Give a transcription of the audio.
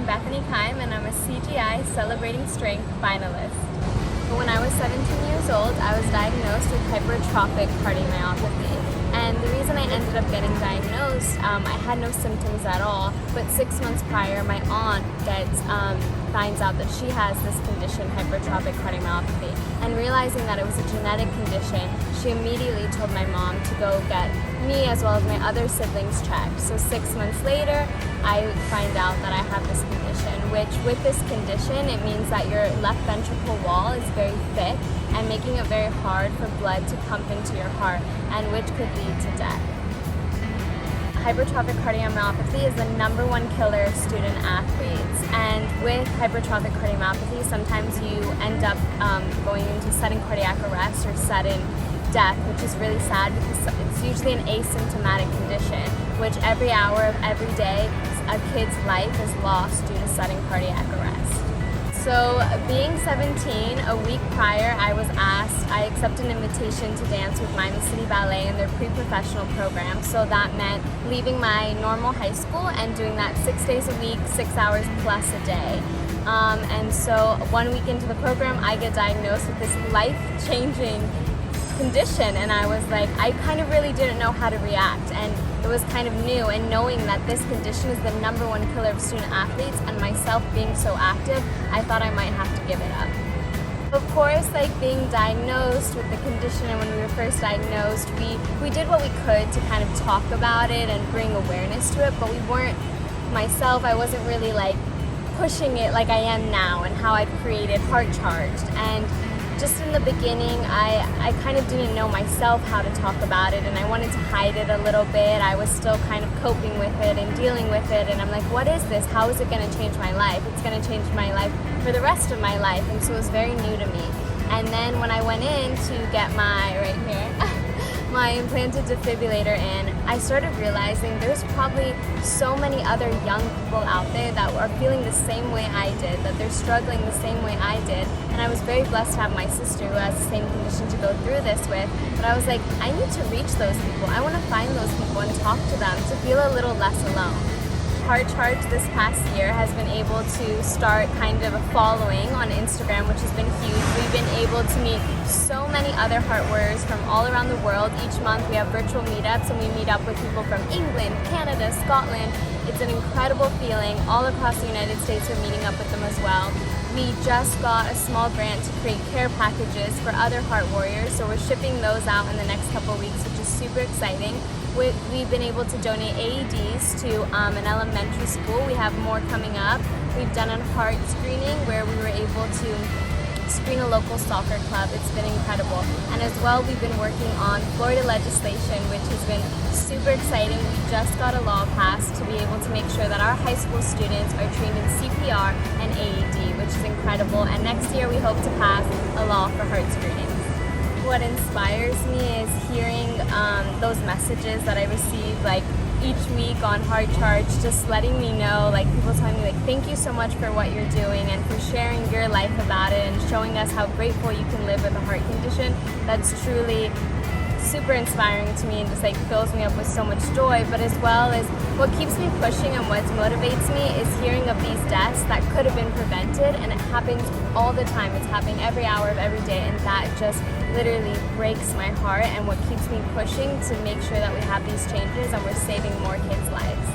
Bethany Keime, and I'm a CGI Celebrating Strength finalist. When I was 17 years old, I was diagnosed with hypertrophic cardiomyopathy. And the reason I ended up getting diagnosed, I had no symptoms at all, but 6 months prior, my aunt finds out that she has this condition, hypertrophic cardiomyopathy. And realizing that it was a genetic condition, she immediately told my mom to go get me as well as my other siblings checked. So 6 months later, I find out that I have this condition, which with this condition, it means that your left ventricle wall is very thick and making it very hard for blood to pump into your heart, and which could lead to death. Hypertrophic cardiomyopathy is the #1 killer of student athletes, and with hypertrophic cardiomyopathy, sometimes you end up going into sudden cardiac arrest or sudden death, which is really sad because it's usually an asymptomatic condition, which every hour of every day a kid's life is lost due to sudden cardiac arrest. So being 17, a week prior, I accepted an invitation to dance with Miami City Ballet in their pre-professional program. So that meant leaving my normal high school and doing that 6 days a week, 6 hours plus a day. And so 1 week into the program, I get diagnosed with this life-changing condition, and I was like, I kind of really didn't know how to react, and it was kind of new, and knowing that this condition is the #1 killer of student athletes, and myself being so active, I thought I might have to give it up. Of course, like being diagnosed with the condition, and when we were first diagnosed, we did what we could to kind of talk about it and bring awareness to it, but we weren't, myself, I wasn't really like pushing it like I am now, and how I've created Heart Charged. And just in the beginning, I kind of didn't know myself how to talk about it, and I wanted to hide it a little bit. I was still kind of coping with it and dealing with it, and I'm like, what is this? How is it going to change my life? It's going to change my life for the rest of my life, and so it was very new to me. And then when I went in to get my, right here, my implanted defibrillator in, I started realizing there's probably so many other young people out there that are feeling the same way I did, that they're struggling the same way I did. And I was very blessed to have my sister who has the same condition to go through this with. But I was like, I need to reach those people. I want to find those people and talk to them to feel a little less alone. Heart Charge this past year has been able to start kind of a following on Instagram, which has been huge. We've been able to meet so many other heart warriors from all around the world. Each month we have virtual meetups, and we meet up with people from England, Canada, Scotland. It's an incredible feeling. All across the United States we're meeting up with them as well. We just got a small grant to create care packages for other heart warriors, so we're shipping those out in the next couple of weeks, which is super exciting. We've been able to donate AEDs to an elementary school. We have more coming up. We've done a heart screening where we were able to screen a local soccer club. It's been incredible. And as well, we've been working on Florida legislation, which has been super exciting. We just got a law passed to be able to make sure that our high school students are trained in CPR and AED, which is incredible. And next year, we hope to pass a law for heart screening. What inspires me is hearing those messages that I receive like each week on Heart Charge, just letting me know, like people telling me like, thank you so much for what you're doing and for sharing your life about it and showing us how grateful you can live with a heart condition. That's truly super inspiring to me and just like fills me up with so much joy. But as well as what keeps me pushing and what motivates me is hearing of these deaths that could have been prevented, and it happens all the time. It's happening every hour of every day, and that just literally breaks my heart and what keeps me pushing to make sure that we have these changes and we're saving more kids' lives.